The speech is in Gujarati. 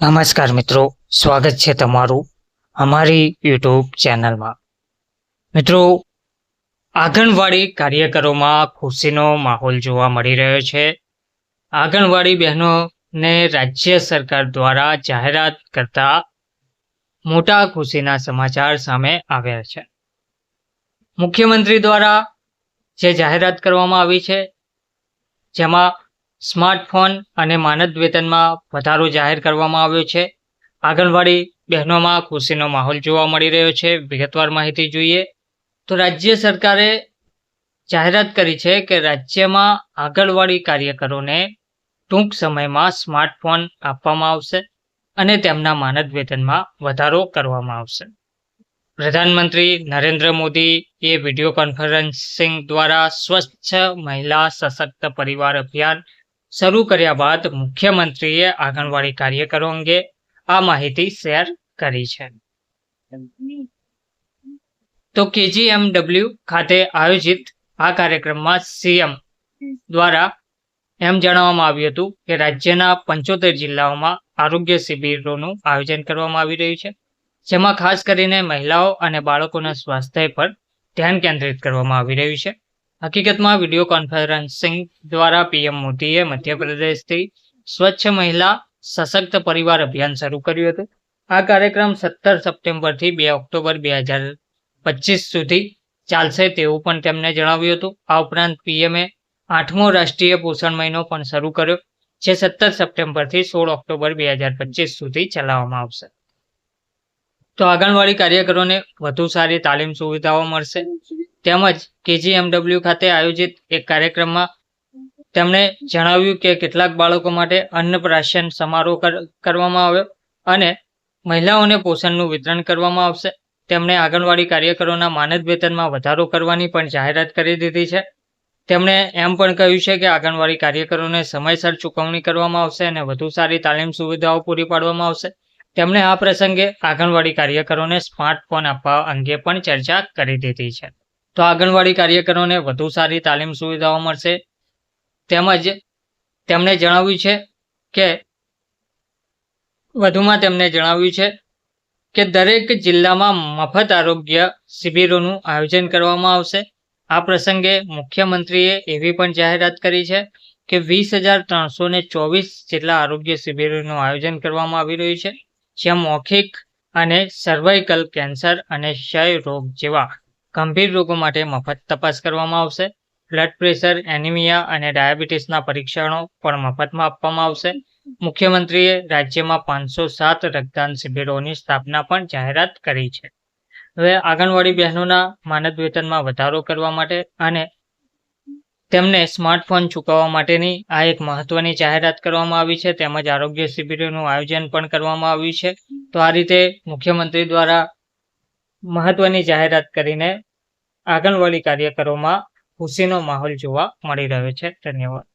નમસ્કાર મિત્રો, સ્વાગત છે તમારું અમારી યુટ્યુબ ચેનલમાં। મિત્રો, આંગણવાડી કાર્યકરોમાં ખુશીનો માહોલ જોવા મળી રહ્યો છે। આંગણવાડી બહેનોને રાજ્ય સરકાર દ્વારા જાહેરાત કરતા મોટા ખુશીના સમાચાર સામે આવ્યા છે। મુખ્યમંત્રી દ્વારા જે જાહેરાત કરવામાં આવી છે, જેમાં સ્માર્ટફોન અને માનદ વેતનમાં વધારો જાહેર કરવામાં આવ્યો છે। આંગણવાડી બહેનોમાં ખુશીનો માહોલ જોવા મળી રહ્યો છે। વિગતવાર માહિતી જોઈએ તો રાજ્ય સરકારે જાહેરાત કરી છે કે રાજ્યમાં આંગણવાડી કાર્યકરોને ટૂંક સમયમાં સ્માર્ટફોન આપવામાં આવશે અને તેમના માનદ વેતનમાં વધારો કરવામાં આવશે। પ્રધાનમંત્રી નરેન્દ્ર મોદીએ વિડીયો કોન્ફરન્સિંગ દ્વારા સ્વચ્છ મહિલા સશક્ત પરિવાર અભિયાન શરૂ કર્યા બાદ મુખ્યમંત્રીએ આંગણવાડી કાર્યકરો અંગે આ માહિતી શેર કરી છે। તો KGMW ખાતે આયોજિત આ કાર્યક્રમમાં સીએમ દ્વારા એમ જણાવવામાં આવ્યું હતું કે રાજ્યના 75 જિલ્લાઓમાં આરોગ્ય શિબિરોનું આયોજન કરવામાં આવી રહ્યું છે, જેમાં ખાસ કરીને મહિલાઓ અને બાળકોના સ્વાસ્થ્ય પર ધ્યાન કેન્દ્રિત કરવામાં આવી રહ્યું છે। હકીકતમાં વિડીયો કોન્ફરન્સિંગ દ્વારા પીએમ મોદીએ મધ્યપ્રદેશથી સ્વચ્છ મહિલા સશક્ત પરિવાર અભિયાન શરૂ કર્યું હતું। આ કાર્યક્રમ 17 સપ્ટેમ્બરથી 2 ઓક્ટોબર 2025 સુધી ચાલશે તેવું પણ તેમણે જણાવ્યું હતું। આ ઉપરાંત પીએમએ 8મો રાષ્ટ્રીય પોષણ મહિનો પણ શરૂ કર્યો, જે 17 સપ્ટેમ્બરથી 16 ઓક્ટોબર 2025 સુધી ચલાવવામાં આવશે। તો આંગણવાડી કાર્યકરોને વધુ સારી તાલીમ સુવિધાઓ મળશે, તેમજ KGMW ખાતે આયોજિત એક કાર્યક્રમમાં તેમણે જણાવ્યું કે કેટલાક બાળકો માટે અન્નપ્રાશન સમારોહ કરવામાં આવ્યો અને મહિલાઓને પોષણનું વિતરણ કરવામાં આવશે। તેમણે આંગણવાડી કાર્યકરોના માનદ વેતનમાં વધારો કરવાની પણ જાહેરાત કરી દીધી છે। તેમણે એમ પણ કહ્યું છે કે આંગણવાડી કાર્યકરોને સમયસર ચૂકવણી કરવામાં આવશે અને વધુ સારી તાલીમ સુવિધાઓ પૂરી પાડવામાં આવશે। તેમણે આ પ્રસંગે આંગણવાડી કાર્યકરોને સ્માર્ટફોન આપવા અંગે પણ ચર્ચા કરી દીધી છે। તો આંગણવાડી કાર્યકરોને વધુ સારી તાલીમ સુવિધાઓ મળશે, તેમજ તેમણે જણાવ્યું છે કે વધુમાં તેમણે જણાવ્યું છે કે દરેક જિલ્લામાં મફત આરોગ્ય શિબિરોનું આયોજન કરવામાં આવશે। આ પ્રસંગે મુખ્યમંત્રીએ એવી પણ જાહેરાત કરી છે કે 20,324 જેટલા આરોગ્ય શિબિરોનું આયોજન કરવામાં આવી રહ્યું છે, જ્યાં મૌખિક અને સર્વાઇકલ કેન્સર અને ક્ષય રોગ જેવા ગંભીર રોગો માટે મફત તપાસ કરવામાં આવશે। બ્લડ પ્રેશર, એનિમિયા અને ડાયાબિટીસના પરીક્ષણો પણ મફતમાં આપવામાં આવશે। મુખ્યમંત્રીએ રાજ્યમાં 507 રક્તદાન શિબિરોની સ્થાપના પણ જાહેરાત કરી છે। હવે આંગણવાડી બહેનોના માનદ વેતનમાં વધારો કરવા માટે અને તેમને સ્માર્ટફોન ચૂકવવા માટેની આ એક મહત્વની જાહેરાત કરવામાં આવી છે, તેમજ આરોગ્ય શિબિરોનું આયોજન પણ કરવામાં આવ્યું છે। તો આ રીતે મુખ્યમંત્રી દ્વારા મહત્વની જાહેરાત કરીને આંગણવાડી કાર્યકરોમાં ખુશીનો માહોલ જોવા મળી રહ્યો છે। ધન્યવાદ।